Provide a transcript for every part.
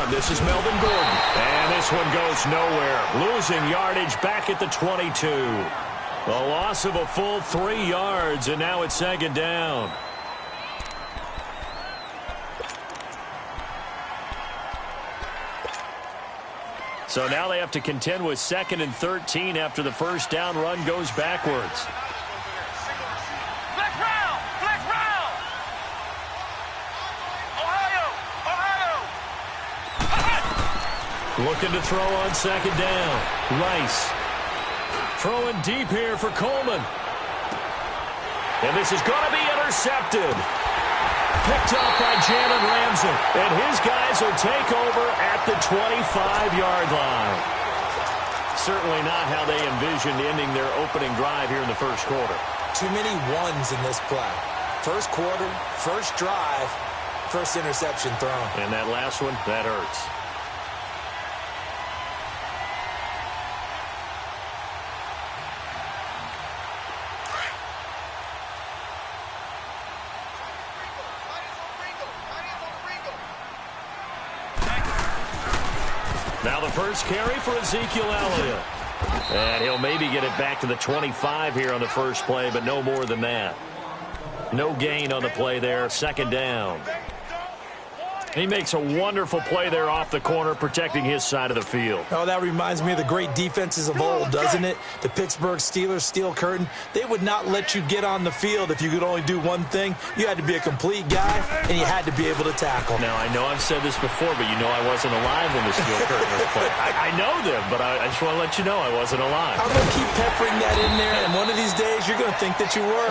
And this is Melvin Gordon. And this one goes nowhere. Losing yardage back at the 22. A loss of a full 3 yards, and now it's second down. So now they have to contend with 2nd and 13 after the first down run goes backwards. Flex round! Flex round! Ohio! Looking to throw on second down. Rice. Throwing deep here for Coleman. And this is going to be intercepted. Picked up by Jalen Ramsey. And his guys will take over at the 25-yard line. Certainly not how they envisioned ending their opening drive here in the first quarter. Too many ones in this play. First quarter, first drive, first interception thrown. And that last one, that hurts. Now the first carry for Ezekiel Elliott. And he'll maybe get it back to the 25 here on the first play, but no more than that. No gain on the play there, second down. He makes a wonderful play there off the corner, protecting his side of the field. Oh, that reminds me of the great defenses of old, doesn't it? The Pittsburgh Steelers, Steel Curtain. They would not let you get on the field if you could only do one thing. You had to be a complete guy, and you had to be able to tackle. Now, I know I've said this before, but you know I wasn't alive when the Steel Curtain was played. I know them, but I just want to let you know I wasn't alive. I'm going to keep peppering that in there, and one of these days you're going to think that you were.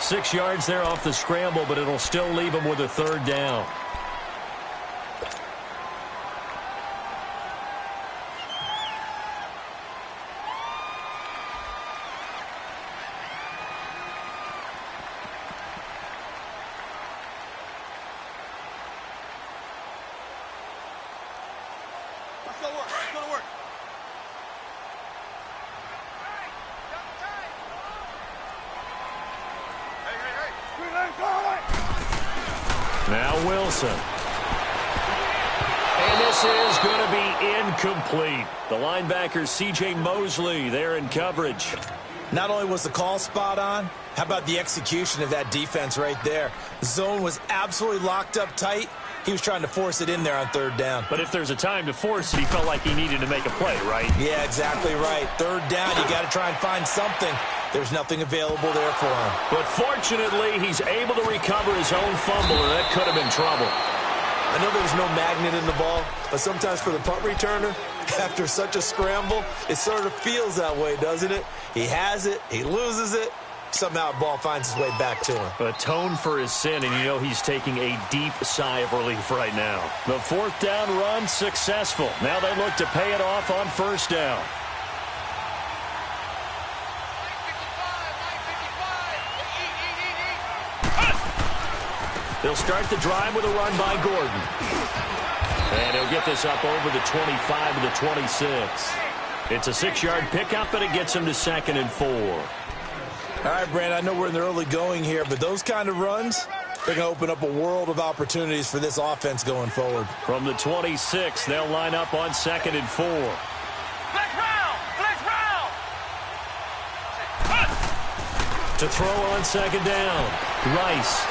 6 yards there off the scramble, but it'll still leave him with a third down. Now Wilson. And this is going to be incomplete. The linebacker, C.J. Mosley, there in coverage. Not only was the call spot on, how about the execution of that defense right there? The zone was absolutely locked up tight. He was trying to force it in there on third down. But if there's a time to force it, he felt like he needed to make a play, right? Yeah, exactly right. Third down, you got to try and find something. There's nothing available there for him. But fortunately, he's able to recover his own fumble, and that could have been trouble. I know there's no magnet in the ball, but sometimes for the punt returner, after such a scramble, it sort of feels that way, doesn't it? He has it, he loses it, somehow the ball finds its way back to him. Atone for his sin, and you know he's taking a deep sigh of relief right now. The fourth down run successful. Now they look to pay it off on first down. They'll start the drive with a run by Gordon. And he'll get this up over the 25 to the 26. It's a 6-yard pickup, and it gets him to 2nd and 4. All right, Brand, I know we're in the early going here, but those kind of runs, they're going to open up a world of opportunities for this offense going forward. From the 26, they'll line up on 2nd and 4. Flex round! Flex round! To throw on second down, Rice.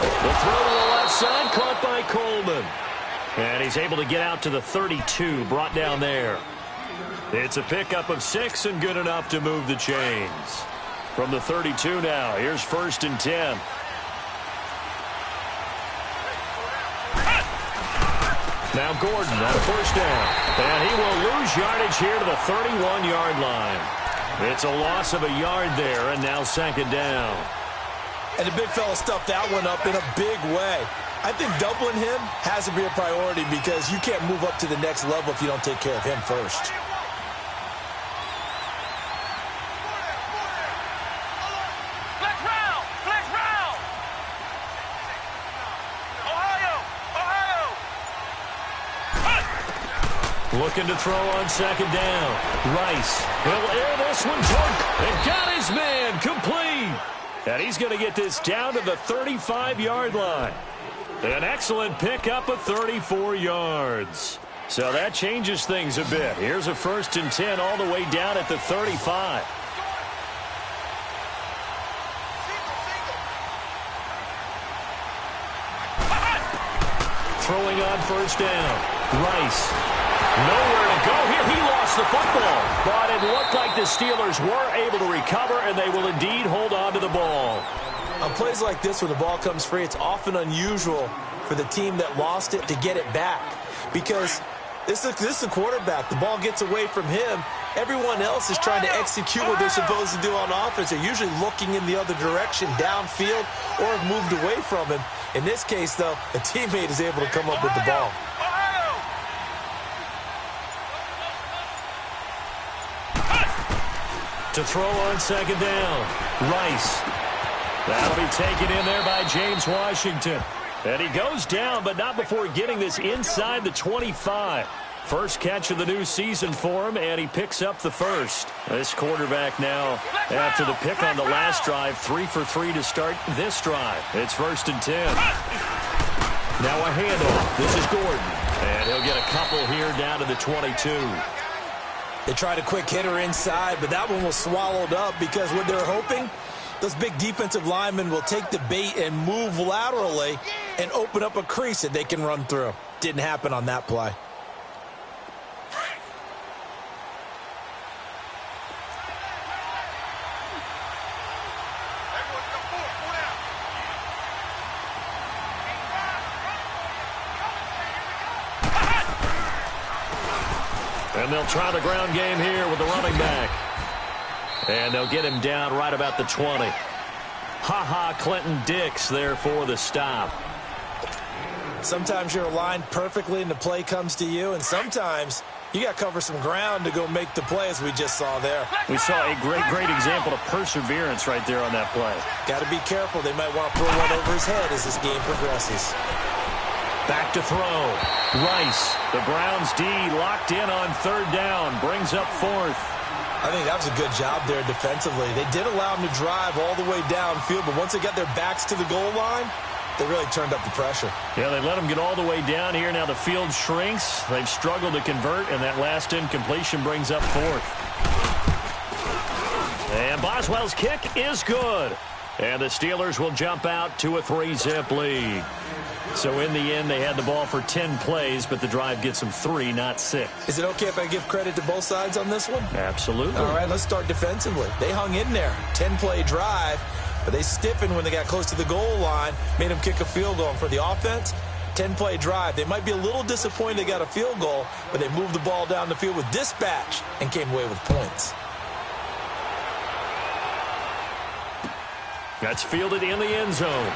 The throw to the left side, caught by Coleman. And he's able to get out to the 32, brought down there. It's a pickup of 6 and good enough to move the chains. From the 32 now, here's 1st and 10. Now Gordon on first down. And he will lose yardage here to the 31-yard line. It's a loss of a yard there, and now 2nd down. And the big fella stuffed that one up in a big way. I think doubling him has to be a priority because you can't move up to the next level if you don't take care of him first. Flex round! Flex round! Ohio! Ohio! Looking to throw on second down. Rice. He'll air this one. And got his man complete. And he's going to get this down to the 35-yard line. An excellent pickup of 34 yards. So that changes things a bit. Here's a 1st and 10 all the way down at the 35. Throwing on 1st down. Rice. Nowhere to go here. He lost the football. But it looked like the Steelers were able to recover, and they will indeed hold on to the ball. On plays like this, when the ball comes free, it's often unusual for the team that lost it to get it back. Because this is a quarterback. The ball gets away from him. Everyone else is trying to execute what they're supposed to do on offense. They're usually looking in the other direction, downfield, or have moved away from him. In this case, though, a teammate is able to come up with the ball. To throw on 2nd down, Rice. That'll be taken in there by James Washington. And he goes down, but not before getting this inside the 25. First catch of the new season for him, and he picks up the 1st. This quarterback now, after the pick on the last drive, 3 for 3 to start this drive. It's 1st and 10. Now a handoff. This is Gordon. And he'll get a couple here down to the 22. They tried a quick hitter inside, but that one was swallowed up because what they're hoping, those big defensive linemen will take the bait and move laterally and open up a crease that they can run through. Didn't happen on that play. And they'll try the ground game here with the running back. And they'll get him down right about the 20. Ha-ha, Clinton Dix there for the stop. Sometimes you're aligned perfectly and the play comes to you, and sometimes you got to cover some ground to go make the play, as we just saw there. We saw a great example of perseverance right there on that play. Got to be careful. They might want to throw one over his head as this game progresses. Back to throw. Rice, the Browns D locked in on 3rd down, brings up 4th. I think that was a good job there defensively. They did allow him to drive all the way downfield, but once they got their backs to the goal line, they really turned up the pressure. Yeah, they let him get all the way down here. Now the field shrinks. They've struggled to convert, and that last incompletion brings up 4th. And Boswell's kick is good. And the Steelers will jump out to a 3-zip lead. So in the end, they had the ball for 10 plays, but the drive gets them 3, not 6. Is it okay if I give credit to both sides on this one? Absolutely. All right, let's start defensively. They hung in there. 10-play drive, but they stiffened when they got close to the goal line, made them kick a field goal. And for the offense, 10-play drive. They might be a little disappointed they got a field goal, but they moved the ball down the field with dispatch and came away with points. That's fielded in the end zone.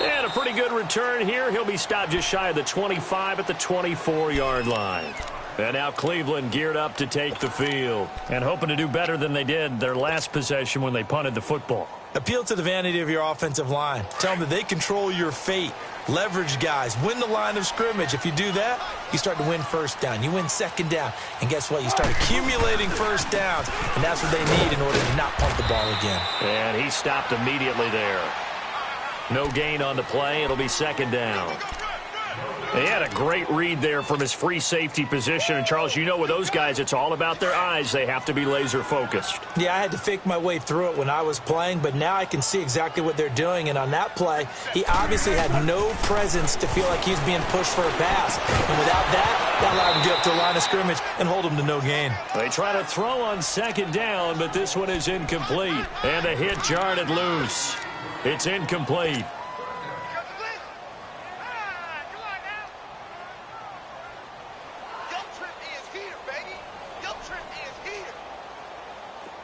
And a pretty good return here. He'll be stopped just shy of the 25 at the 24-yard line. And now Cleveland geared up to take the field and hoping to do better than they did their last possession when they punted the football. Appeal to the vanity of your offensive line. Tell them that they control your fate. Leverage guys. Win the line of scrimmage. If you do that, you start to win 1st down. You win 2nd down. And guess what? You start accumulating 1st downs. And that's what they need in order to not punt the ball again. And he stopped immediately there. No gain on the play. It'll be 2nd down. He had a great read there from his free safety position. And, Charles, you know with those guys, it's all about their eyes. They have to be laser-focused. Yeah, I had to fake my way through it when I was playing, but now I can see exactly what they're doing. And on that play, he obviously had no presence to feel like he's being pushed for a pass. And without that allowed him to get up to the line of scrimmage and hold him to no gain. They try to throw on 2nd down, but this one is incomplete. And the hit jarred it loose. It's incomplete.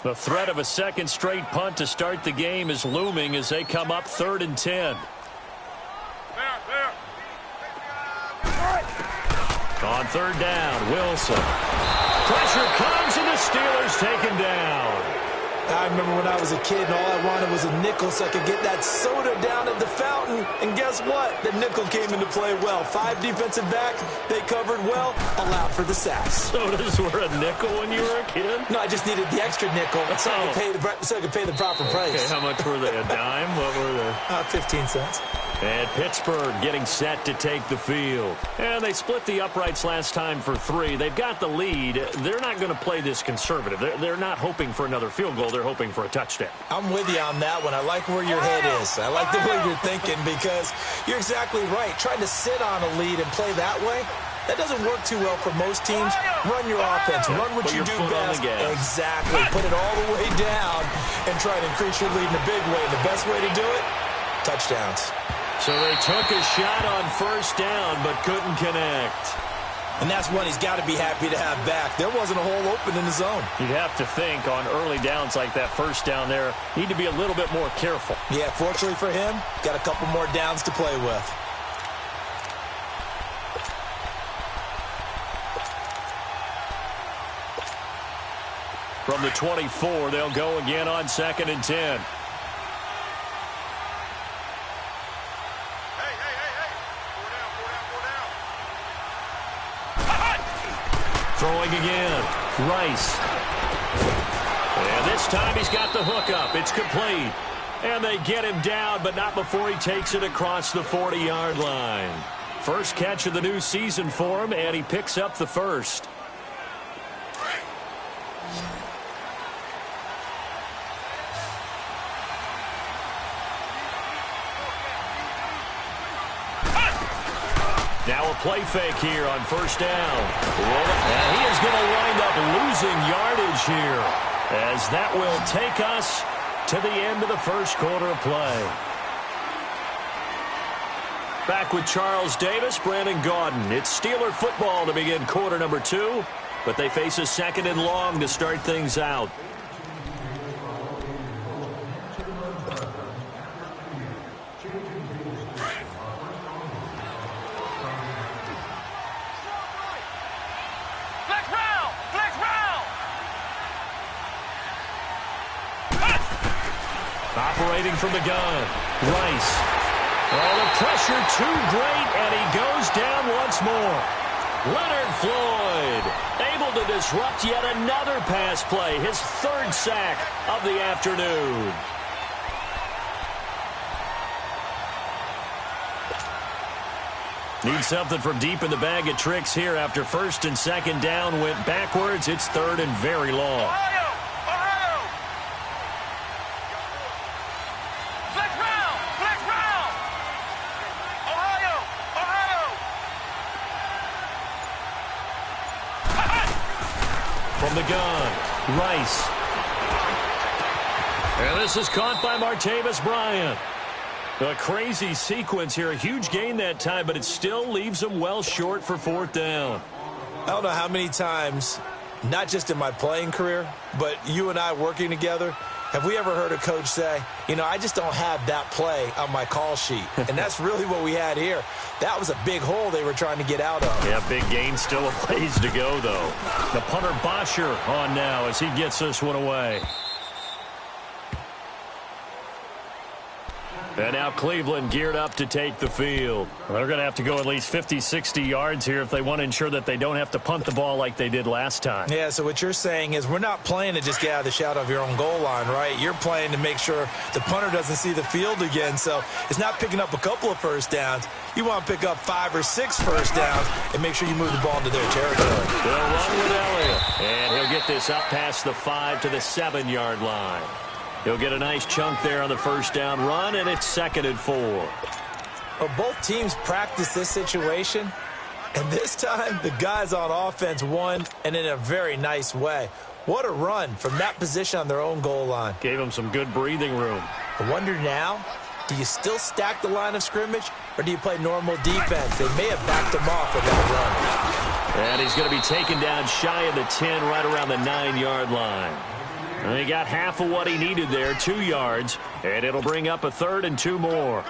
The threat of a 2nd straight punt to start the game is looming as they come up 3rd and 10. On 3rd down, Wilson. Pressure comes and the Steelers take him down. I remember when I was a kid and all I wanted was a nickel so I could get that soda down at the fountain. And guess what? The nickel came into play well. 5 defensive backs, they covered well, allowed for the sacks. Sodas were a nickel when you were a kid? No, I just needed the extra nickel so I could pay the proper price. Okay, how much were they? A dime? What were they? 15 cents. And Pittsburgh getting set to take the field. And they split the uprights last time for 3. They've got the lead. They're not going to play this conservative. They're not hoping for another field goal. They're hoping for a touchdown. I'm with you on that one. I like where your head is. I like the way you're thinking because you're exactly right. Trying to sit on a lead and play that way, that doesn't work too well for most teams. Run your offense. Run what you do best. Exactly. Put it all the way down and try to increase your lead in a big way. The best way to do it, touchdowns. So they took a shot on first down but couldn't connect. And that's one he's got to be happy to have back. There wasn't a hole open in the zone. You'd have to think on early downs like that first down there, need to be a little bit more careful. Yeah, fortunately for him, got a couple more downs to play with. From the 24, they'll go again on 2nd and 10. Throwing again, Rice. And this time he's got the hook up. It's complete. And they get him down, but not before he takes it across the 40-yard line. First catch of the new season for him, and he picks up the first. Now a play fake here on first down. And he is going to wind up losing yardage here, as that will take us to the end of the first quarter of play. Back with Charles Davis, Brandon Gaudin. It's Steeler football to begin quarter number 2, but they face a 2nd and long to start things out. Operating from the gun, Rice. Oh, the pressure too great, and he goes down once more. Leonard Floyd able to disrupt yet another pass play, his 3rd sack of the afternoon. Need something from deep in the bag of tricks here after 1st and 2nd down went backwards. It's 3rd and very long. From the gun, Rice. And this is caught by Martavis Bryant. A crazy sequence here. A huge gain that time, but it still leaves him well short for 4th down. I don't know how many times, not just in my playing career, but you and I working together, have we ever heard a coach say, you know, I just don't have that play on my call sheet. And that's really what we had here. That was a big hole they were trying to get out of. Yeah, big gain, still a ways to go, though. The punter Bosher on now as he gets this one away. And now Cleveland geared up to take the field. They're going to have to go at least 50, 60 yards here if they want to ensure that they don't have to punt the ball like they did last time. Yeah, so what you're saying is we're not playing to just get out of the shadow of your own goal line, right? You're playing to make sure the punter doesn't see the field again. So it's not picking up a couple of first downs. You want to pick up 5 or 6 first downs and make sure you move the ball into their territory. They'll run with Elliott. And he'll get this up past the 5 to the 7-yard line. He'll get a nice chunk there on the first down run, and it's 2nd and 4. Well, both teams practice this situation, and this time the guys on offense won, and in a very nice way. What a run from that position on their own goal line. Gave them some good breathing room. I wonder now, do you still stack the line of scrimmage, or do you play normal defense? They may have backed him off with that run. And he's going to be taken down shy of the 10, right around the 9-yard line. And he got half of what he needed there, 2 yards, and it'll bring up a 3rd and 2 more.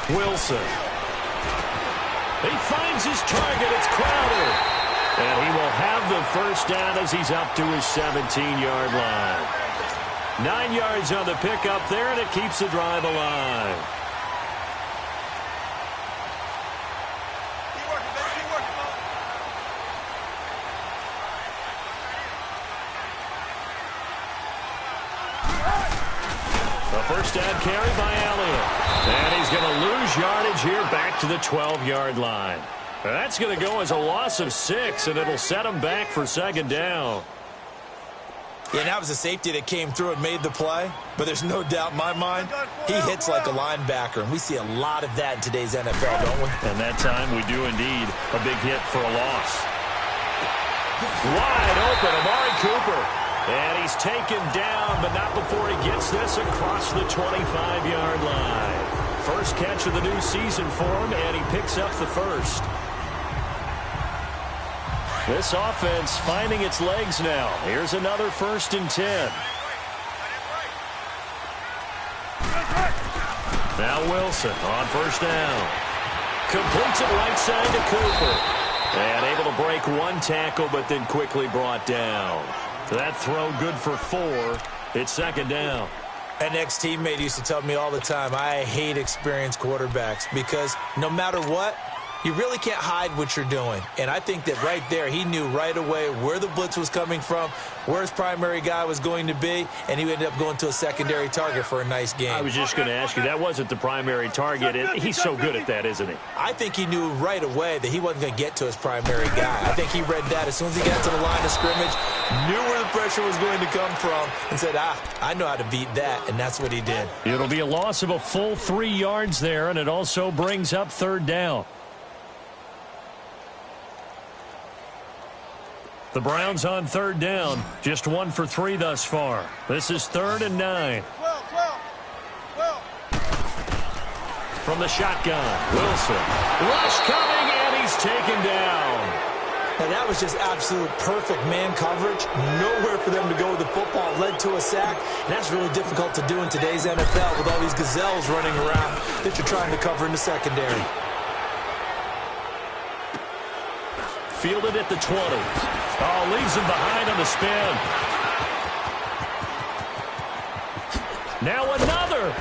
Wilson. He finds his target. It's Crowder. And he will have the first down as he's up to his 17-yard line. 9 yards on the pickup there, and it keeps the drive alive. First down carry by Elliott. And he's going to lose yardage here back to the 12-yard line. That's going to go as a loss of 6, and it'll set him back for second down. Yeah, that was a safety that came through and made the play. But there's no doubt in my mind, he hits like a linebacker. And we see a lot of that in today's NFL, don't we? And that time we do indeed a big hit for a loss. Wide open, Amari Cooper. And he's taken down, but not before he gets this across the 25-yard line. First catch of the new season for him, and he picks up the first. This offense finding its legs now. Here's another 1st and 10. Now Wilson on first down. Completes it right side to Cooper. And able to break one tackle, but then quickly brought down. That throw good for 4. It's second down. An ex-teammate used to tell me all the time, I hate experienced quarterbacks because no matter what, you really can't hide what you're doing. And I think that right there, he knew right away where the blitz was coming from, where his primary guy was going to be, and he ended up going to a secondary target for a nice game. I was just going to ask you, that wasn't the primary target. He's so good at that, isn't he? I think he knew right away that he wasn't going to get to his primary guy. I think he read that as soon as he got to the line of scrimmage, knew where the pressure was going to come from, and said, I know how to beat that, and that's what he did. It'll be a loss of a full 3 yards there, and it also brings up third down. The Browns on third down, just 1 for 3 thus far. This is 3rd and 9. From the shotgun, Wilson. Rush coming, and he's taken down. And that was just absolute perfect man coverage. Nowhere for them to go with the football. Led to a sack. And that's really difficult to do in today's NFL with all these gazelles running around that you're trying to cover in the secondary. Fielded at the 20. Oh, leaves him behind on the spin. Now another.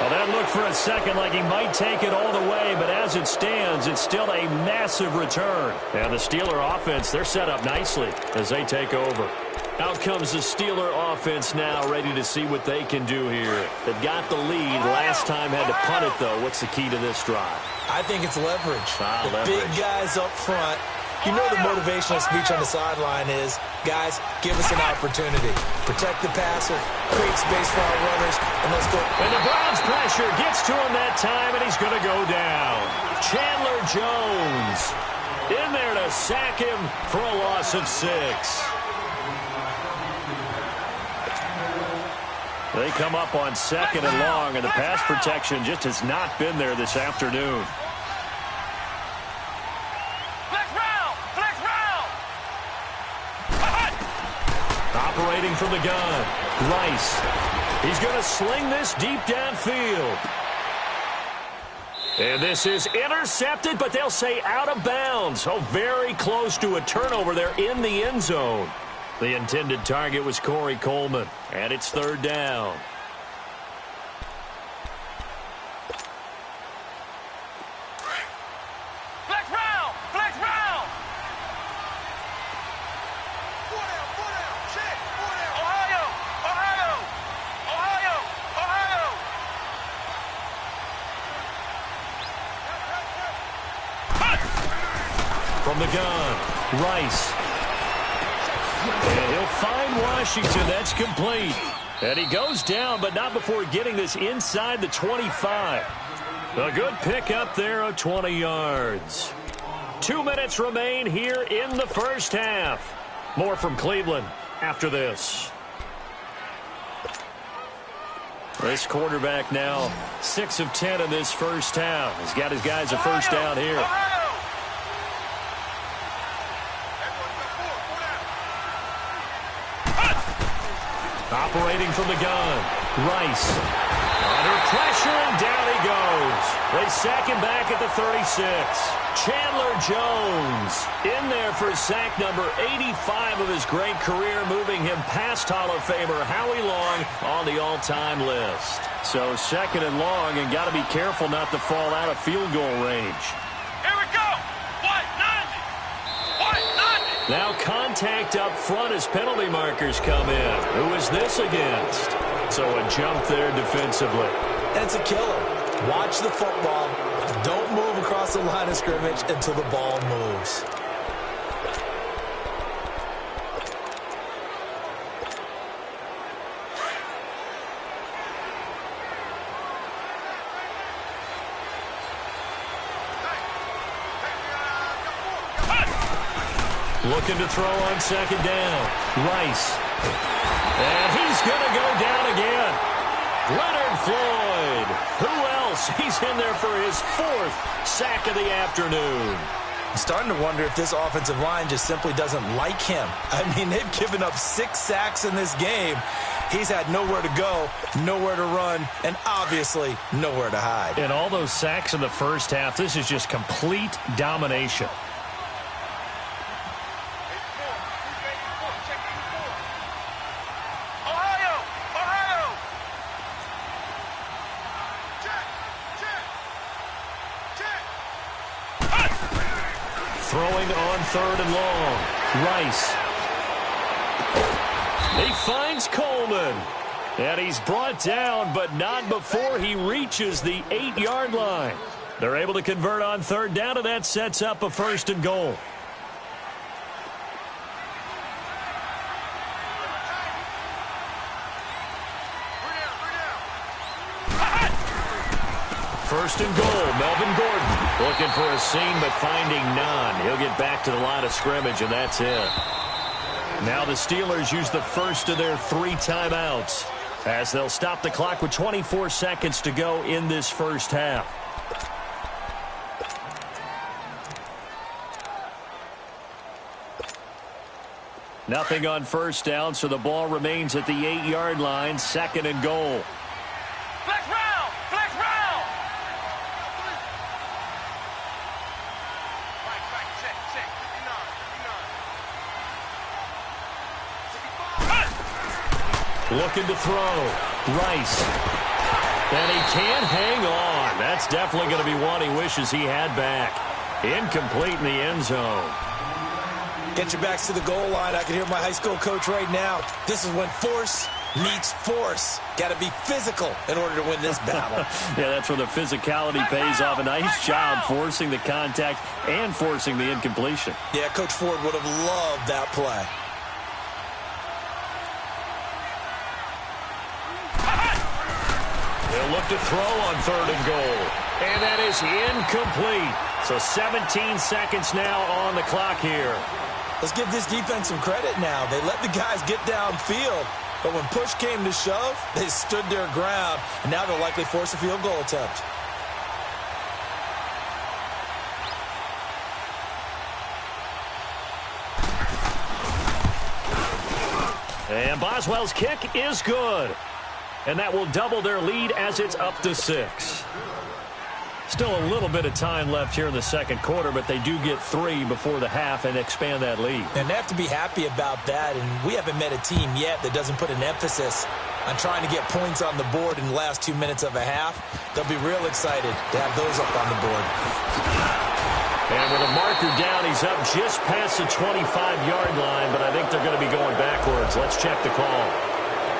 Well, that looked for a second like he might take it all the way, but as it stands, it's still a massive return. And the Steeler offense, they're set up nicely as they take over. Out comes the Steeler offense now, ready to see what they can do here. They've got the lead. Last time had to punt it, though. What's the key to this drive? I think it's leverage. The leverage. Big guys up front. You know the motivational speech on the sideline is, guys, give us an opportunity. Protect the passer, create space for our runners, and let's go. And the Browns pressure gets to him that time, and he's going to go down. Chandler Jones in there to sack him for a loss of 6. They come up on 2nd and long, and the pass protection just has not been there this afternoon. Operating from the gun, Rice. He's going to sling this deep downfield. And this is intercepted, but they'll say out of bounds. Oh, very close to a turnover there in the end zone. The intended target was Corey Coleman, and it's 3rd down. From the gun, Rice. And he'll find Washington. That's complete. And he goes down, but not before getting this inside the 25. A good pick up there of 20 yards. 2 minutes remain here in the first half. More from Cleveland after this. This quarterback now 6 of 10 in this first half. He's got his guys a first down here. Operating from the gun, Rice. Under pressure, and down he goes. They sack him back at the 36. Chandler Jones in there for sack number 85 of his great career, moving him past Hall of Famer Howie Long on the all-time list. So second and long, and got to be careful not to fall out of field goal range. Here we go. White 90. White 90. Now contact up front as penalty markers come in. Who is this against? So a jump there defensively. And it's a killer. Watch the football. Don't move across the line of scrimmage until the ball moves. Looking to throw on second down. Rice. And he's going to go down again. Leonard Floyd. Who else? He's in there for his fourth sack of the afternoon. I'm starting to wonder if this offensive line just simply doesn't like him. I mean, they've given up 6 sacks in this game. He's had nowhere to go, nowhere to run, and obviously nowhere to hide. And all those sacks in the first half, this is just complete domination. Throwing on third and long. Rice. He finds Coleman. And he's brought down, but not before he reaches the 8-yard line. They're able to convert on third down, and that sets up a first and goal. First and goal, Melvin Gordon looking for a seam but finding none. He'll get back to the line of scrimmage, and that's it. Now the Steelers use the first of their 3 timeouts as they'll stop the clock with 24 seconds to go in this first half. Nothing on first down, so the ball remains at the 8-yard line, second and goal. Flex round! Flex round! Right, check. 59. Looking to throw. Rice. And he can't hang on. That's definitely going to be one he wishes he had back. Incomplete in the end zone. Get your backs to the goal line. I can hear my high school coach right now. This is when force meets force. Got to be physical in order to win this battle. Yeah, that's where the physicality pays off. A nice job forcing the contact and forcing the incompletion. Yeah, Coach Ford would have loved that play. They'll look to throw on third and goal. And that is incomplete. So 17 seconds now on the clock here. Let's give this defense some credit now. They let the guys get downfield, but when push came to shove, they stood their ground, and now they'll likely force a field goal attempt. And Boswell's kick is good. And that will double their lead as it's up to 6. Still a little bit of time left here in the second quarter, but they do get 3 before the half and expand that lead. And they have to be happy about that, and we haven't met a team yet that doesn't put an emphasis on trying to get points on the board in the last 2 minutes of a half. They'll be real excited to have those up on the board. And with a marker down, he's up just past the 25-yard line, but I think they're going to be going backwards. Let's check the call.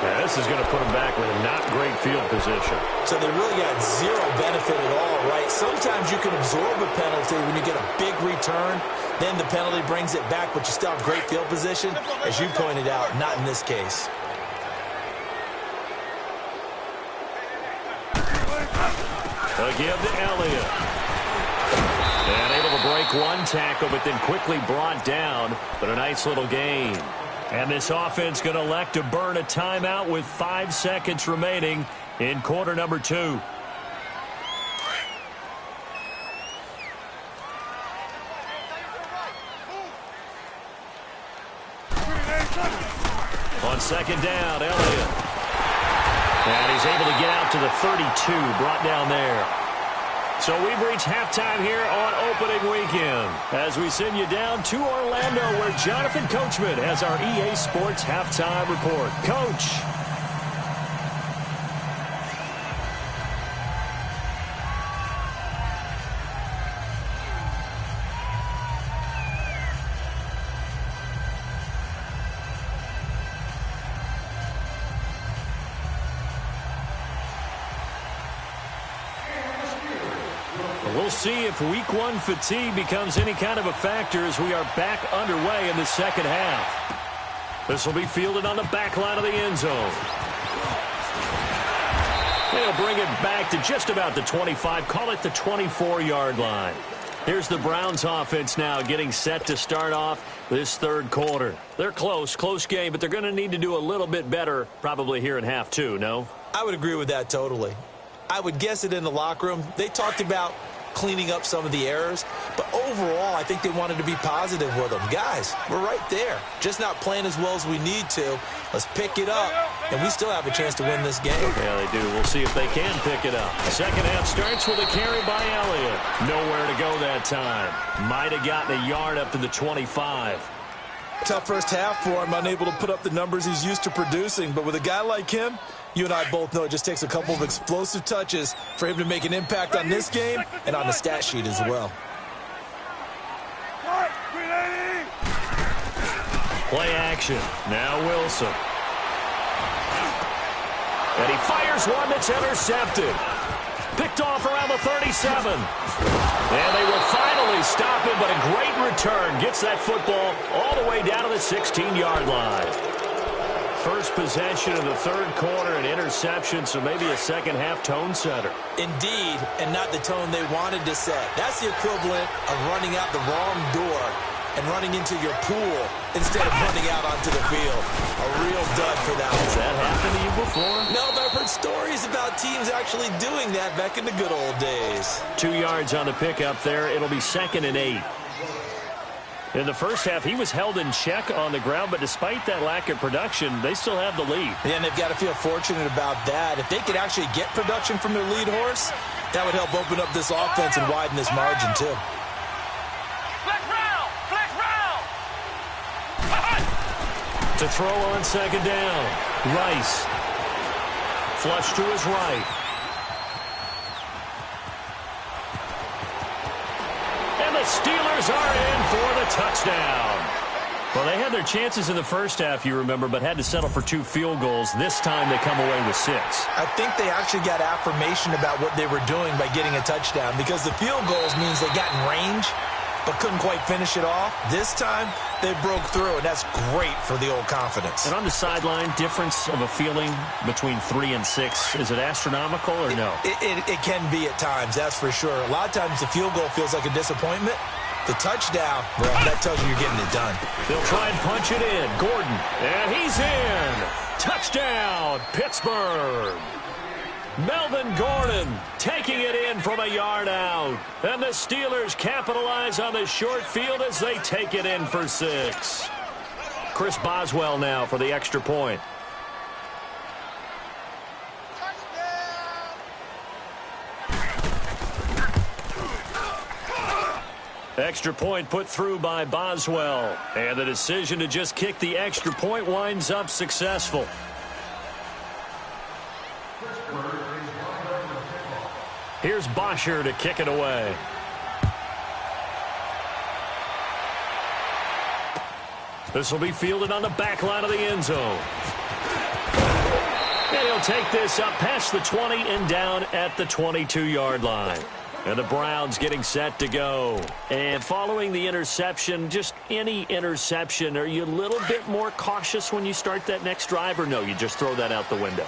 Yeah, this is going to put them back with a not great field position. So they really got zero benefit at all, right? Sometimes you can absorb a penalty when you get a big return. Then the penalty brings it back, but you still have great field position. As you pointed out, not in this case. They'll give to Elliott. And able to break one tackle, but then quickly brought down. But a nice little gain. And this offense going to elect to burn a timeout with 5 seconds remaining in quarter number 2. On second down, Elliott. the 32 brought down there. So we've reached halftime here on opening weekend as we send you down to Orlando where Jonathan Coachman has our EA Sports halftime report. Coach. We'll see if week one fatigue becomes any kind of a factor as we are back underway in the second half. This will be fielded on the back line of the end zone. They'll bring it back to just about the 25, call it the 24-yard line. Here's the Browns offense now getting set to start off this third quarter. They're close game, but they're going to need to do a little bit better probably here in half two, no? I would agree with that totally. I would guess it in the locker room. They talked about cleaning up some of the errors, but overall, I think they wanted to be positive with them. Guys, we're right there. Just not playing as well as we need to. Let's pick it up, and we still have a chance to win this game. Yeah, they do. We'll see if they can pick it up. The second half starts with a carry by Elliott. Nowhere to go that time. Might have gotten a yard up to the 25. Tough first half for him, unable to put up the numbers he's used to producing, but with a guy like him, you and I both know it just takes a couple of explosive touches for him to make an impact on this game and on the stat sheet as well. Play action. Now Wilson. And he fires one that's intercepted. Picked off around the 37. And they will finally stop him, but a great return gets that football all the way down to the 16-yard line. First possession of the third quarter, an interception, so maybe a second-half tone setter. Indeed, and not the tone they wanted to set. That's the equivalent of running out the wrong door and running into your pool instead of running out onto the field. A real dud for that one. Has that happened to you before? No, but I've heard stories about teams actually doing that back in the good old days. 2 yards on the pickup there. It'll be 2nd and 8. In the first half, he was held in check on the ground, but despite that lack of production, they still have the lead. Yeah, and they've got to feel fortunate about that. If they could actually get production from their lead horse, that would help open up this offense and widen this margin, too. Flex round! Flex round! To throw on second down, Rice. Flush to his right. And the Steelers are in for the touchdown. Well, they had their chances in the first half, you remember, but had to settle for 2 field goals. This time they come away with 6. I think they actually got affirmation about what they were doing by getting a touchdown because the field goals means they got in range but couldn't quite finish it off. This time, they broke through, and that's great for the old confidence. And on the sideline, difference of a feeling between 3 and 6, is it astronomical or no? It can be at times, that's for sure. A lot of times the field goal feels like a disappointment. The touchdown, well, that tells you you're getting it done. They'll try and punch it in. Gordon, and he's in. Touchdown, Pittsburgh. Melvin Gordon taking it in from a yard out. And the Steelers capitalize on the short field as they take it in for 6. Chris Boswell now for the extra point. Extra point put through by Boswell. And the decision to just kick the extra point winds up successful. Here's Bosher to kick it away. This will be fielded on the back line of the end zone. And he'll take this up past the 20 and down at the 22-yard line. And the Browns getting set to go. And following the interception, just any interception, are you a little bit more cautious when you start that next drive, or no, you just throw that out the window?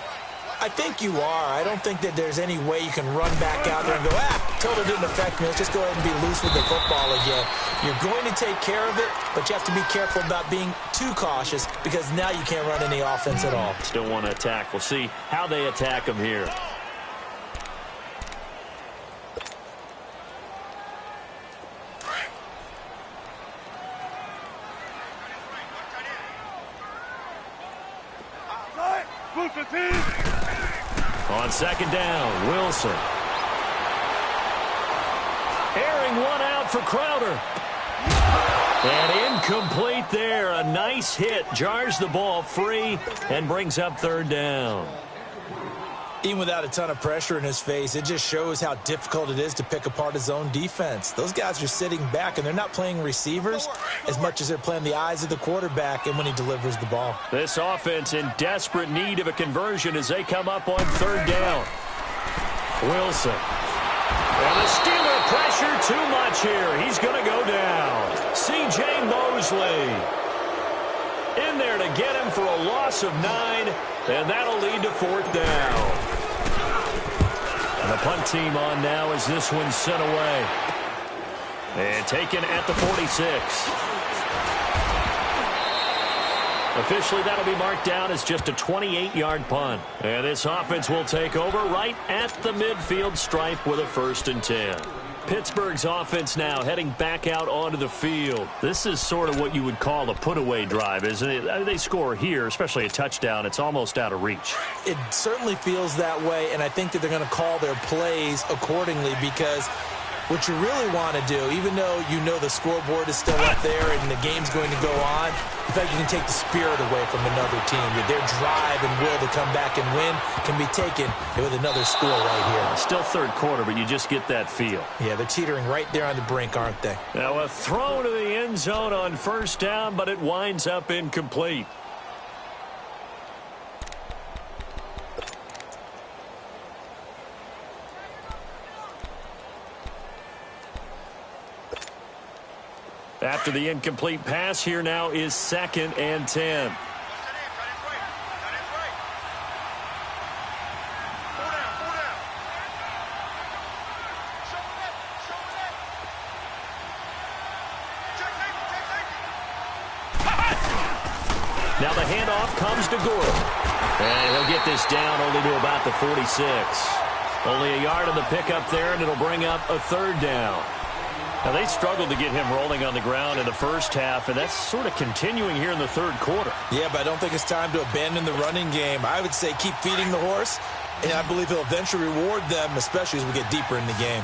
I think you are. I don't think that there's any way you can run back out there and go, totally didn't affect me. Let's just go ahead and be loose with the football again. You're going to take care of it, but you have to be careful about being too cautious because now you can't run any offense at all. Still want to attack. We'll see how they attack them here. On second down, Wilson. Airing one out for Crowder. And incomplete there. A nice hit. Jars the ball free and brings up third down. Even without a ton of pressure in his face, it just shows how difficult it is to pick apart his own defense. Those guys are sitting back, and they're not playing receivers as much as they're playing the eyes of the quarterback and when he delivers the ball. This offense in desperate need of a conversion as they come up on third down. Wilson. And the Steeler pressure too much here. He's going to go down. C.J. Mosley in there to get him for a loss of 9, and that'll lead to fourth down. And the punt team on now as this one's sent away. And taken at the 46. Officially, that'll be marked down as just a 28-yard punt. And this offense will take over right at the midfield stripe with a 1st and 10. Pittsburgh's offense now heading back out onto the field. This is sort of what you would call a put-away drive, isn't it? I mean, they score here, especially a touchdown. It's almost out of reach. It certainly feels that way, and I think that they're going to call their plays accordingly because what you really want to do, even though you know the scoreboard is still up there and the game's going to go on, in fact, you can take the spirit away from another team. Their drive and will to come back and win can be taken with another score right here. Still third quarter, but you just get that feel. Yeah, they're teetering right there on the brink, aren't they? Now a throw to the end zone on first down, but it winds up incomplete. After the incomplete pass, here now is 2nd and 10. Now the handoff comes to Gore. And he'll get this down only to about the 46. Only a yard on the pickup there, and it'll bring up a third down. Now, they struggled to get him rolling on the ground in the first half, and that's sort of continuing here in the third quarter. Yeah, but I don't think it's time to abandon the running game. I would say keep feeding the horse, and I believe he'll eventually reward them, especially as we get deeper in the game.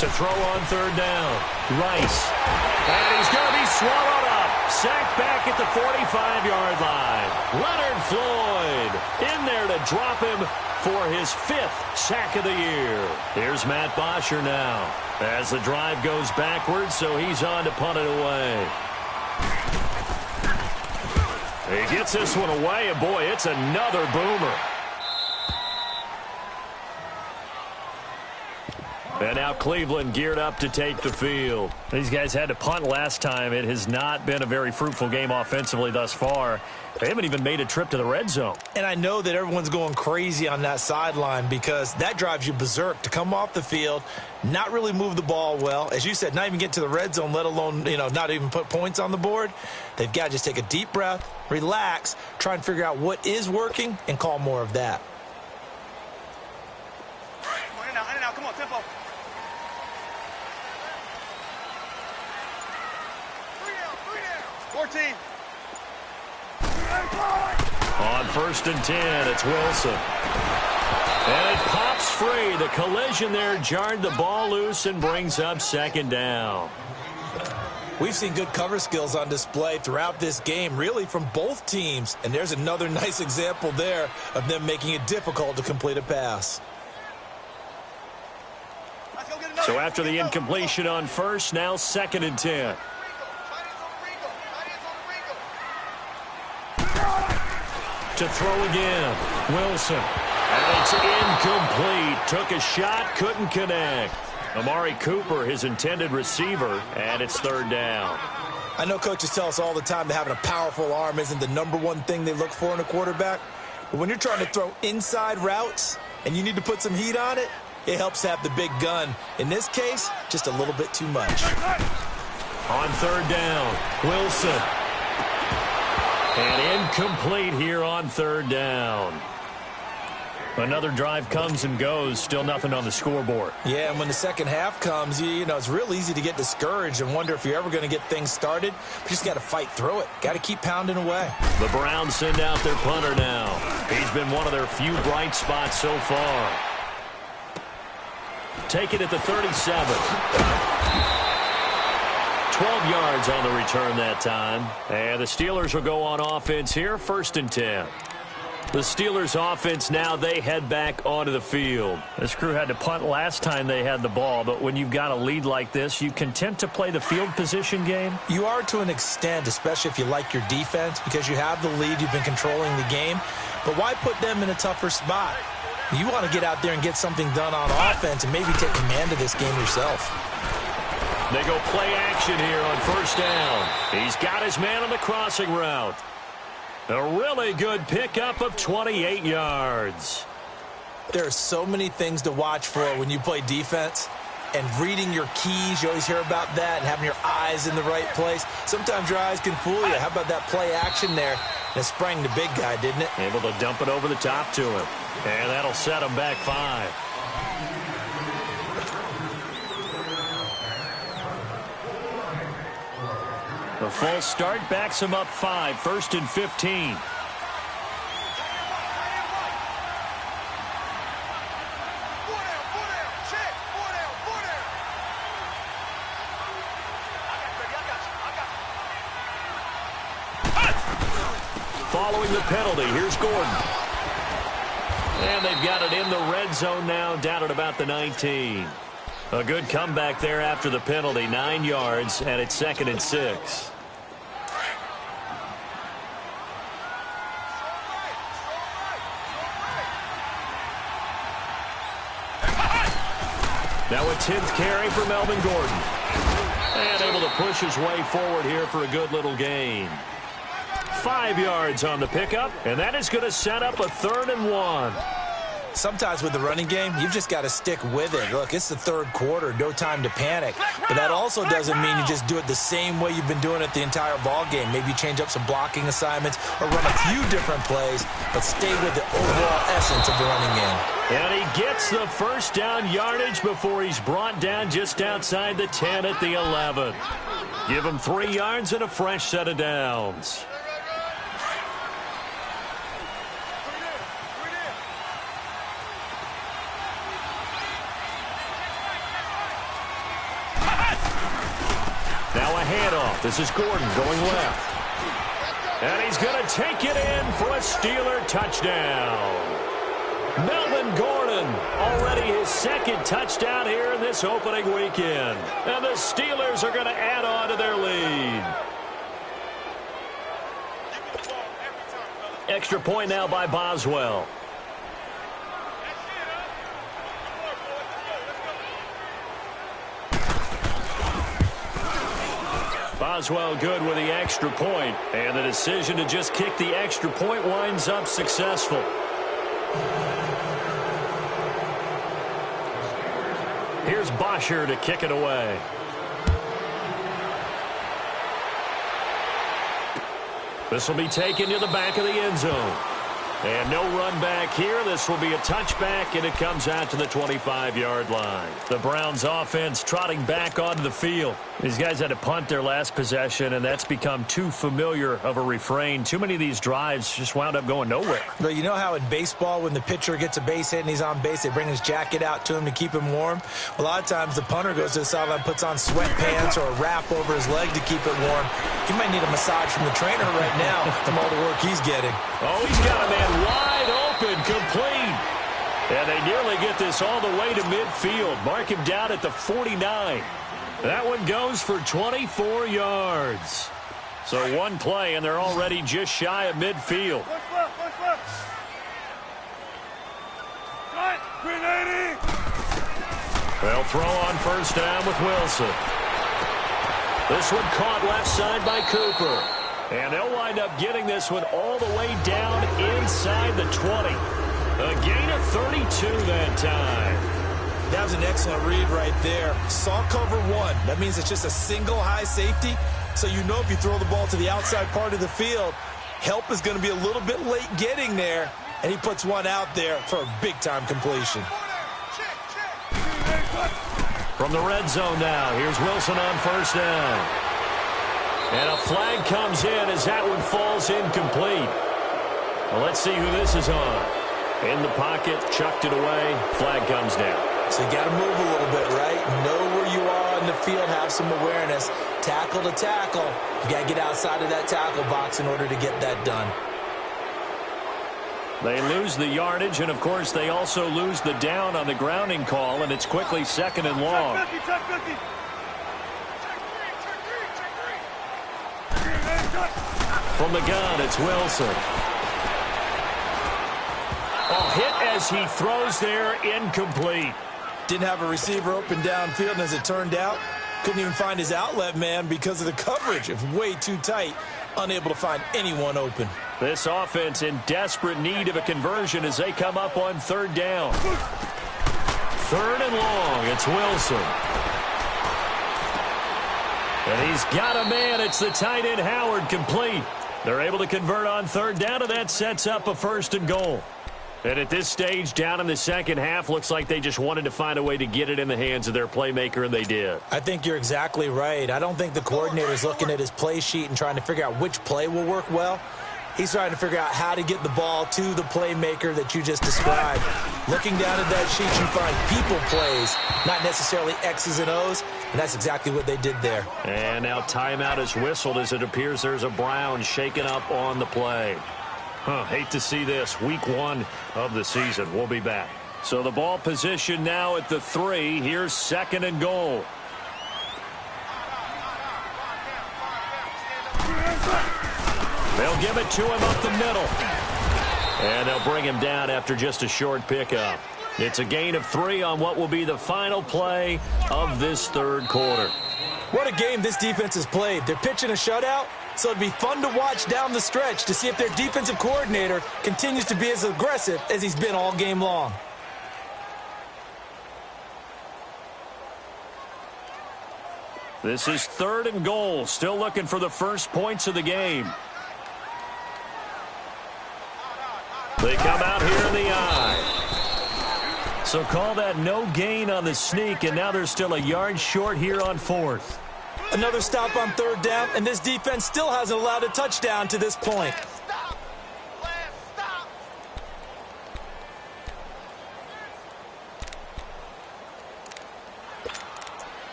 To throw on third down, Rice. And he's going to be swallowed up. Sacked back at the 45-yard line. Leonard Floyd in there to drop him for his 5th sack of the year. Here's Matt Bosher now as the drive goes backwards, so he's on to punt it away. He gets this one away, and boy, it's another boomer. And now Cleveland geared up to take the field. These guys had to punt last time. It has not been a very fruitful game offensively thus far. They haven't even made a trip to the red zone. And I know that everyone's going crazy on that sideline because that drives you berserk to come off the field, not really move the ball well. As you said, not even get to the red zone, let alone, not even put points on the board. They've got to just take a deep breath, relax, try and figure out what is working, and call more of that. In and out, come on, tempo. 14. On 1st and 10, it's Wilson. And it pops free. The collision there jarred the ball loose and brings up 2nd down. We've seen good cover skills on display throughout this game, really from both teams. And there's another nice example there of them making it difficult to complete a pass. So after the incompletion on first, now 2nd and 10. To throw again, Wilson. And it's incomplete. Took a shot, couldn't connect. Amari Cooper, his intended receiver, and it's 3rd down. I know coaches tell us all the time that having a powerful arm isn't the #1 thing they look for in a quarterback. But when you're trying to throw inside routes and you need to put some heat on it, it helps have the big gun. In this case, just a little bit too much. On 3rd down, Wilson. And incomplete here on 3rd down. Another drive comes and goes, still nothing on the scoreboard. Yeah, and when the second half comes, you know, it's real easy to get discouraged and wonder if you're ever going to get things started. You just got to fight through it. Got to keep pounding away. The Browns send out their punter now. He's been one of their few bright spots so far. Take it at the 37. 12 yards on the return that time. And the Steelers will go on offense here, 1st and 10. The Steelers offense now, they head back onto the field. This crew had to punt last time they had the ball, but when you've got a lead like this, you content to play the field position game? You are to an extent, especially if you like your defense, because you have the lead, you've been controlling the game. But why put them in a tougher spot? You want to get out there and get something done on offense and maybe take command of this game yourself. They go play action here on 1st down. He's got his man on the crossing route. A really good pickup of 28 yards. There are so many things to watch for when you play defense. And reading your keys, you always hear about that, and having your eyes in the right place. Sometimes your eyes can fool you. How about that play action there? And it sprang the big guy, didn't it? Able to dump it over the top to him. And that'll set him back 5. The false start backs him up 5, 1st and 15. Following the penalty, here's Gordon. And they've got it in the red zone now, down at about the 19. A good comeback there after the penalty, 9 yards, and it's 2nd and 6. Now a 10th carry for Melvin Gordon. And able to push his way forward here for a good little gain. 5 yards on the pickup, and that is going to set up a 3rd and 1. Sometimes with the running game, you've just got to stick with it. Look, it's the 3rd quarter, no time to panic. But that also doesn't mean you just do it the same way you've been doing it the entire ball game. Maybe change up some blocking assignments or run a few different plays, but stay with the overall essence of the running game. And he gets the 1st down yardage before he's brought down just outside the 10 at the 11. Give him 3 yards and a fresh set of downs. Now a handoff. This is Gordon going left. And he's going to take it in for a Steeler touchdown. Melvin Gordon, already his 2nd touchdown here in this opening weekend. And the Steelers are going to add on to their lead. Extra point now by Boswell. Boswell good with the extra point, and the decision to just kick the extra point winds up successful. Here's Bosher to kick it away. This will be taken to the back of the end zone. And no run back here. This will be a touchback, and it comes out to the 25-yard line. The Browns offense trotting back onto the field. These guys had to punt their last possession, and that's become too familiar of a refrain. Too many of these drives just wound up going nowhere. But you know how in baseball, when the pitcher gets a base hit and he's on base, they bring his jacket out to him to keep him warm? A lot of times the punter goes to the sideline, puts on sweatpants or a wrap over his leg to keep it warm. He might need a massage from the trainer right now from all the work he's getting. Oh, he's got a man wide open, complete. And they nearly get this all the way to midfield. Mark him down at the 49. That one goes for 24 yards. So one play, and they're already just shy of midfield. They'll throw on 1st down with Wilson. This one caught left side by Cooper. And they'll wind up getting this one all the way down inside the 20. A gain of 32 that time. That was an excellent read right there. Saw cover 1. That means it's just a single high safety. So you know if you throw the ball to the outside part of the field, help is going to be a little bit late getting there. and he puts one out there for a big-time completion. From the red zone now, here's Wilson on first down. And a flag comes in as that one falls incomplete. Well, let's see who this is on. In the pocket, chucked it away, flag comes down. So you got to move a little bit, right? Know where you are on the field, have some awareness. Tackle to tackle. You got to get outside of that tackle box in order to get that done. They lose the yardage, and, of course, they also lose the down on the grounding call, and it's quickly second and long. From the gun, it's Wilson. Oh, hit as he throws there, incomplete. Didn't have a receiver open downfield, and as it turned out, couldn't even find his outlet man because of the coverage. It was way too tight, unable to find anyone open. This offense in desperate need of a conversion as they come up on third down. Third and long, it's Wilson. And he's got a man. It's the tight end Howard, complete. They're able to convert on third down, and that sets up a first and goal. And at this stage, down in the second half, looks like they just wanted to find a way to get it in the hands of their playmaker, and they did. I think you're exactly right. I don't think the coordinator's looking at his play sheet and trying to figure out which play will work well. He's trying to figure out how to get the ball to the playmaker that you just described. Looking down at that sheet, you find people plays, not necessarily X's and O's, and that's exactly what they did there. And now timeout is whistled as it appears there's a Brown shaken up on the play. Hate to see this. Week 1 of the season. We'll be back. So the ball position now at the 3. Here's second and goal. They'll give it to him up the middle. And they'll bring him down after just a short pickup. It's a gain of 3 on what will be the final play of this third quarter. What a game this defense has played. They're pitching a shutout, so it'd be fun to watch down the stretch to see if their defensive coordinator continues to be as aggressive as he's been all game long. This is third and goal. Still looking for the first points of the game. They come out here in the eye. So call that no gain on the sneak, and now they're still a yard short here on fourth. Another stop on third down, and this defense still hasn't allowed a touchdown to this point.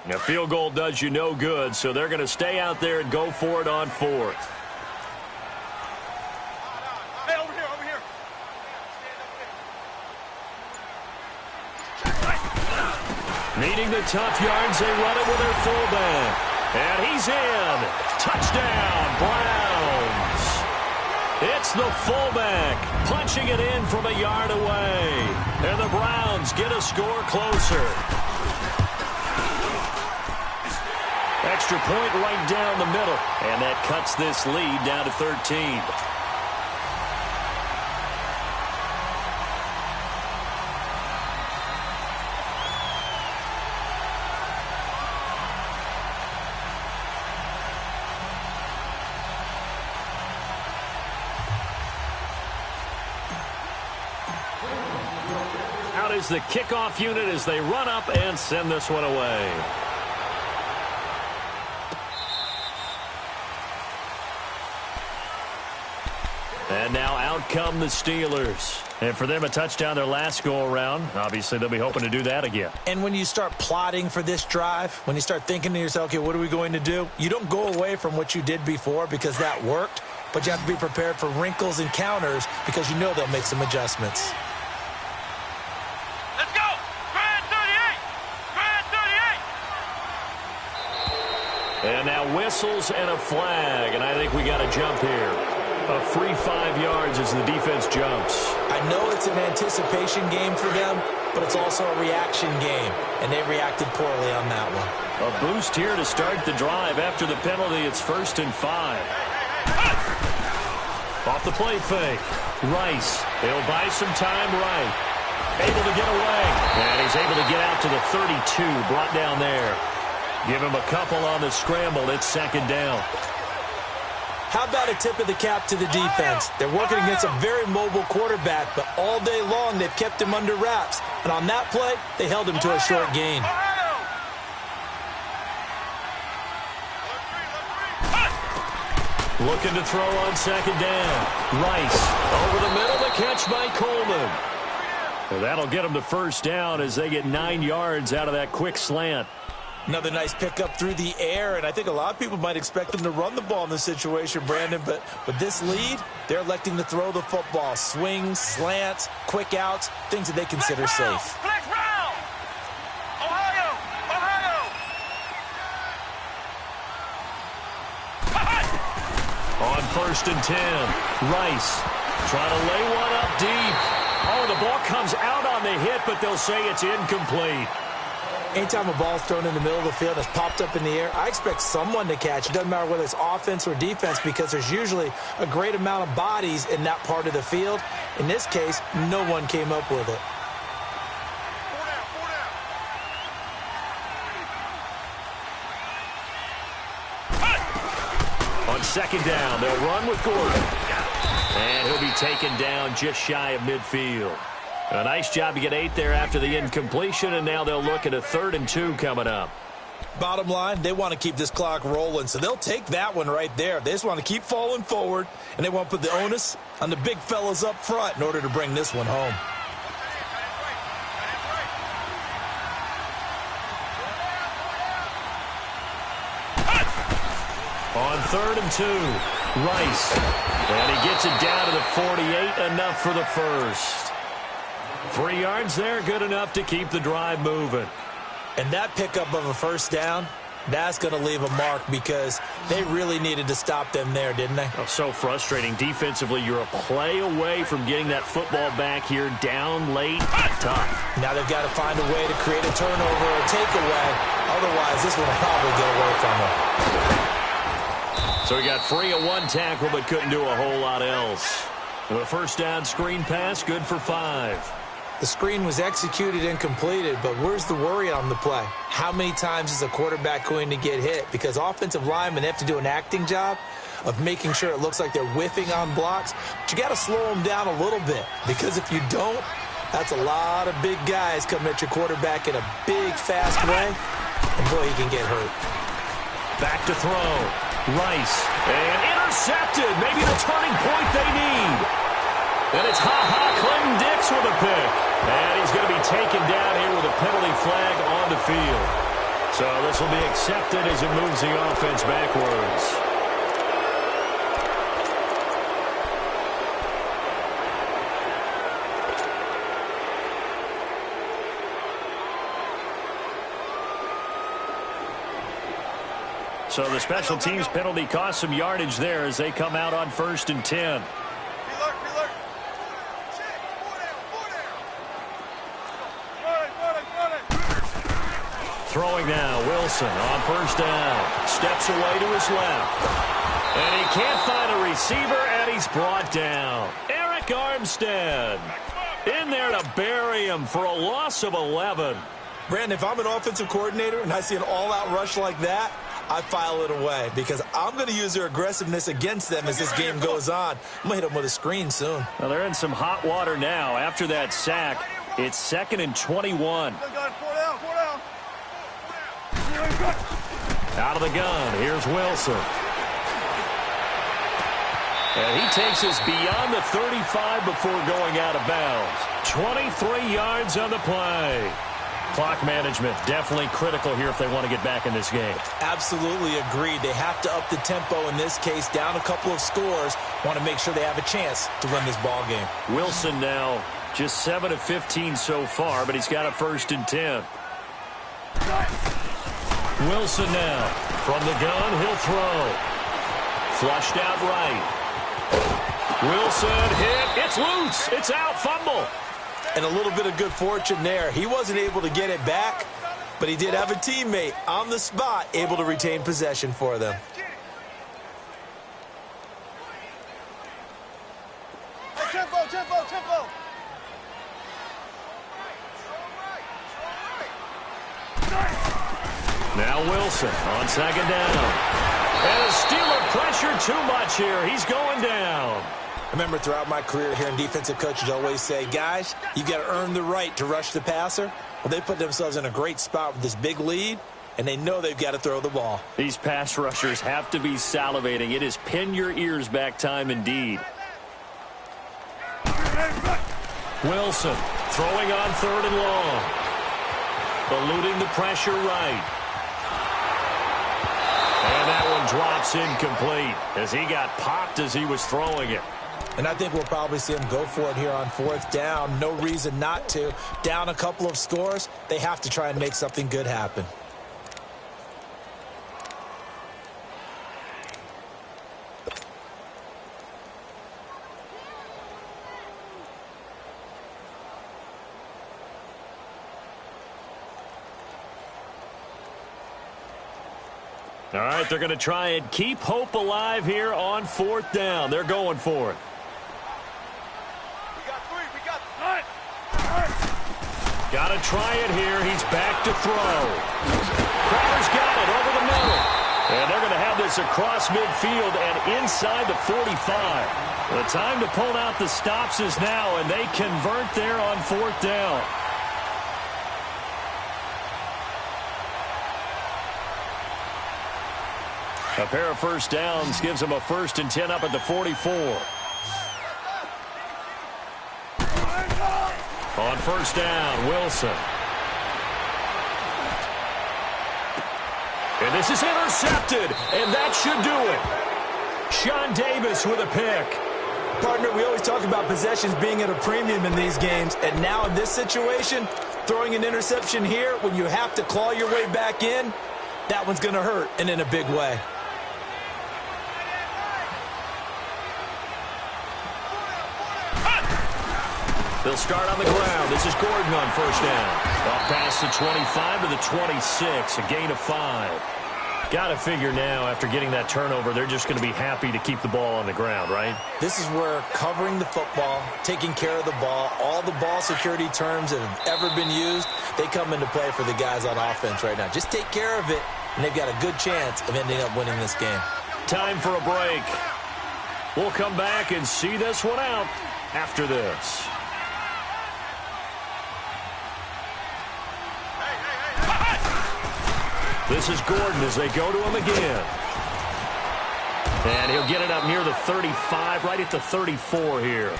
A field goal does you no good, so they're going to stay out there and go for it on fourth. Hey, over here. Needing the tough yards, they run it with their fullback. And he's in. Touchdown, Browns. It's the fullback punching it in from a yard away. And the Browns get a score closer. Extra point right down the middle. And that cuts this lead down to 13. Out is the kickoff unit as they run up and send this one away. And now out come the Steelers. And for them, a touchdown their last go-around. Obviously, they'll be hoping to do that again. And when you start plotting for this drive, when you start thinking to yourself, okay, what are we going to do? You don't go away from what you did before because that worked, but you have to be prepared for wrinkles and counters because you know they'll make some adjustments. Let's go! Grand 38! Grand 38! And now whistles and a flag, and I think we got a jump here. A free 5 yards as the defense jumps. I know it's an anticipation game for them, but it's also a reaction game, and they reacted poorly on that one. A boost here to start the drive. After the penalty, it's 1st and 5. Off the play fake. Rice. He'll buy some time right. Able to get away. And he's able to get out to the 32. Brought down there. Give him a couple on the scramble. It's 2nd down. How about a tip of the cap to the defense? They're working against a very mobile quarterback, but all day long they've kept him under wraps. And on that play, they held him to a short gain. Looking to throw on second down. Rice over the middle, the catch by Coleman. Well, that'll get them to first down as they get 9 yards out of that quick slant. Another nice pickup through the air, and I think a lot of people might expect them to run the ball in this situation, Brandon, but with this lead, they're electing to throw the football. Swings, slants, quick outs, things that they consider safe. On first and 10, Rice trying to lay one up deep. Oh, the ball comes out on the hit, but they'll say it's incomplete. Anytime a ball's thrown in the middle of the field and it's popped up in the air, I expect someone to catch. It doesn't matter whether it's offense or defense because there's usually a great amount of bodies in that part of the field. In this case, no one came up with it. On second down, they'll run with Gordon. And he'll be taken down just shy of midfield. A nice job to get 8 there after the incompletion, and now they'll look at a 3rd and 2 coming up. Bottom line, they want to keep this clock rolling, so they'll take that one right there. They just want to keep falling forward, and they want to put the onus on the big fellas up front in order to bring this one home. On 3rd and 2, Rice. And he gets it down to the 48, enough for the first. 3 yards there, good enough to keep the drive moving. And that pickup of a first down, that's going to leave a mark because they really needed to stop them there, didn't they? Oh, so frustrating. Defensively, you're a play away from getting that football back here down late. Tough. Now they've got to find a way to create a turnover or a takeaway. Otherwise, this one will probably get away from them. So he got free of 1 tackle but couldn't do a whole lot else. The first down screen pass, good for 5. The screen was executed and completed, but where's the worry on the play? How many times is a quarterback going to get hit? Because offensive linemen have to do an acting job of making sure it looks like they're whiffing on blocks. But you got to slow them down a little bit, because if you don't, that's a lot of big guys coming at your quarterback in a big, fast way. And boy, he can get hurt. Back to throw. Rice. And intercepted. Maybe the turning point they need. And it's Clinton Dix with a pick. And he's going to be taken down here with a penalty flag on the field. So this will be accepted as it moves the offense backwards. So the special teams penalty cost some yardage there as they come out on first and 10. Throwing now, Wilson on first down. Steps away to his left. And he can't find a receiver, and he's brought down. Eric Armstead in there to bury him for a loss of 11. Brandon, if I'm an offensive coordinator and I see an all-out rush like that, I file it away because I'm going to use their aggressiveness against them as this game goes on. I'm going to hit them with a screen soon. Well, they're in some hot water now. After that sack, it's 2nd and 21. Out of the gun, here's Wilson. And he takes us beyond the 35 before going out of bounds. 23 yards on the play. Clock management definitely critical here if they want to get back in this game. Absolutely agreed. They have to up the tempo in this case, down a couple of scores. Want to make sure they have a chance to win this ball game. Wilson now just 7 of 15 so far, but he's got a 1st and 10. Wilson now from the gun, he'll throw. Flushed out right. Wilson hit. It's loose. It's out. Fumble. And a little bit of good fortune there. He wasn't able to get it back, but he did have a teammate on the spot able to retain possession for them. Tempo. Now Wilson on second down. And the Steeler pressure too much here. He's going down. I remember throughout my career hearing defensive coaches always say, guys, you got to earn the right to rush the passer. Well, they put themselves in a great spot with this big lead, and they know they've got to throw the ball. These pass rushers have to be salivating. It is pin your ears back time indeed. Wilson throwing on 3rd and long. Eluding the pressure right. And that one drops incomplete as he got popped as he was throwing it. And I think we'll probably see him go for it here on 4th down. No reason not to. Down a couple of scores, they have to try and make something good happen. All right, they're going to try and keep hope alive here on 4th down. They're going for it. Got to try it here. He's back to throw. Crowder's got it over the middle. And they're going to have this across midfield and inside the 45. The time to pull out the stops is now, and they convert there on 4th down. A pair of first downs gives them a 1st and 10 up at the 44. On 1st down, Wilson. And this is intercepted, and that should do it. Sean Davis with a pick. Partner, we always talk about possessions being at a premium in these games, and now in this situation, throwing an interception here when you have to claw your way back in, that one's going to hurt, and in a big way. They'll start on the ground. This is Gordon on 1st down. Off past the 25 to the 26, a gain of 5. Got to figure now, after getting that turnover, they're just going to be happy to keep the ball on the ground, right? This is where covering the football, taking care of the ball, all the ball security terms that have ever been used, they come into play for the guys on offense right now. Just take care of it, and they've got a good chance of ending up winning this game. Time for a break. We'll come back and see this one out after this. This is Gordon as they go to him again. And he'll get it up near the 35, right at the 34 here.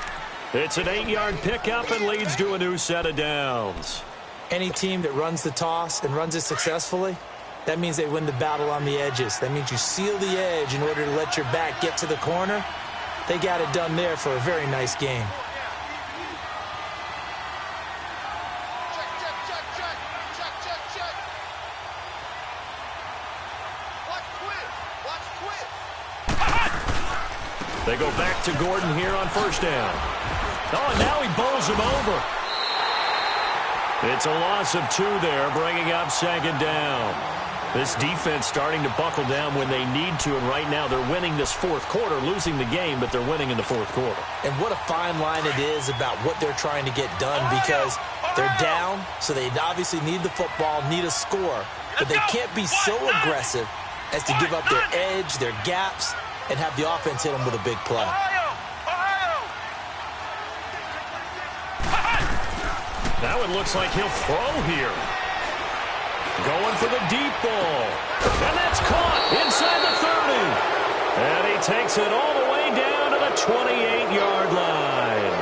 It's an 8-yard pickup and leads to a new set of downs. Any team that runs the toss and runs it successfully, that means they win the battle on the edges. That means you seal the edge in order to let your back get to the corner. They got it done there for a very nice game. They go back to Gordon here on 1st down. Oh, and now he bowls him over. It's a loss of 2 there, bringing up 2nd down. This defense starting to buckle down when they need to, and right now they're winning this 4th quarter, losing the game, but they're winning in the 4th quarter. And what a fine line it is about what they're trying to get done, because they're down, so they obviously need the football, need a score, but they can't be so aggressive as to give up their edge, their gaps, and have the offense hit them with a big play. Now it looks like he'll throw here. Going for the deep ball. And that's caught inside the 30. And he takes it all the way down to the 28-yard line.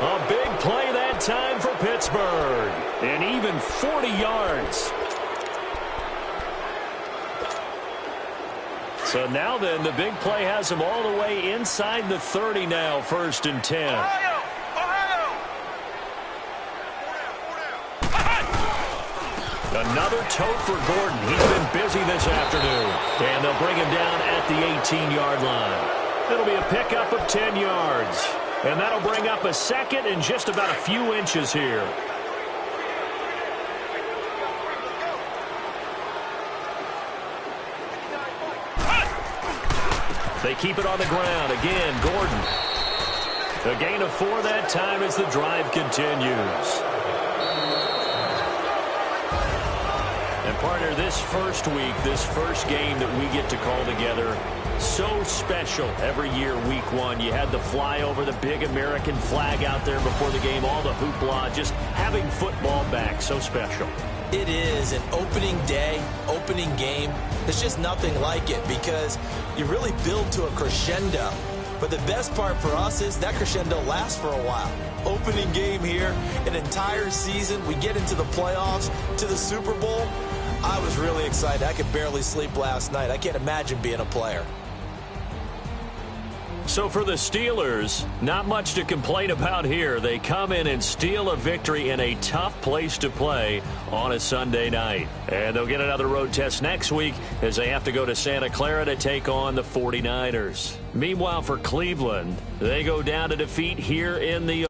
A big play that time for Pittsburgh. And even 40 yards. So now then, the big play has him all the way inside the 30 now, 1st and 10. Another tote for Gordon. He's been busy this afternoon. And they'll bring him down at the 18-yard line. It'll be a pickup of 10 yards. And that'll bring up a 2nd and just about a few inches here. They keep it on the ground. Again, Gordon. A gain of 4 that time as the drive continues. And Partner, this first week, this first game that we get to call together, so special every year, week one. You had the flyover, the big American flag out there before the game, all the hoopla, just having football back, so special. It is an opening day, opening game. There's just nothing like it because you really build to a crescendo. But the best part for us is that crescendo lasts for a while. Opening game here, an entire season. We get into the playoffs, to the Super Bowl. I was really excited. I could barely sleep last night. I can't imagine being a player. So for the Steelers, not much to complain about here. They come in and steal a victory in a tough place to play on a Sunday night. And they'll get another road test next week as they have to go to Santa Clara to take on the 49ers. Meanwhile, for Cleveland, they go down to defeat here in the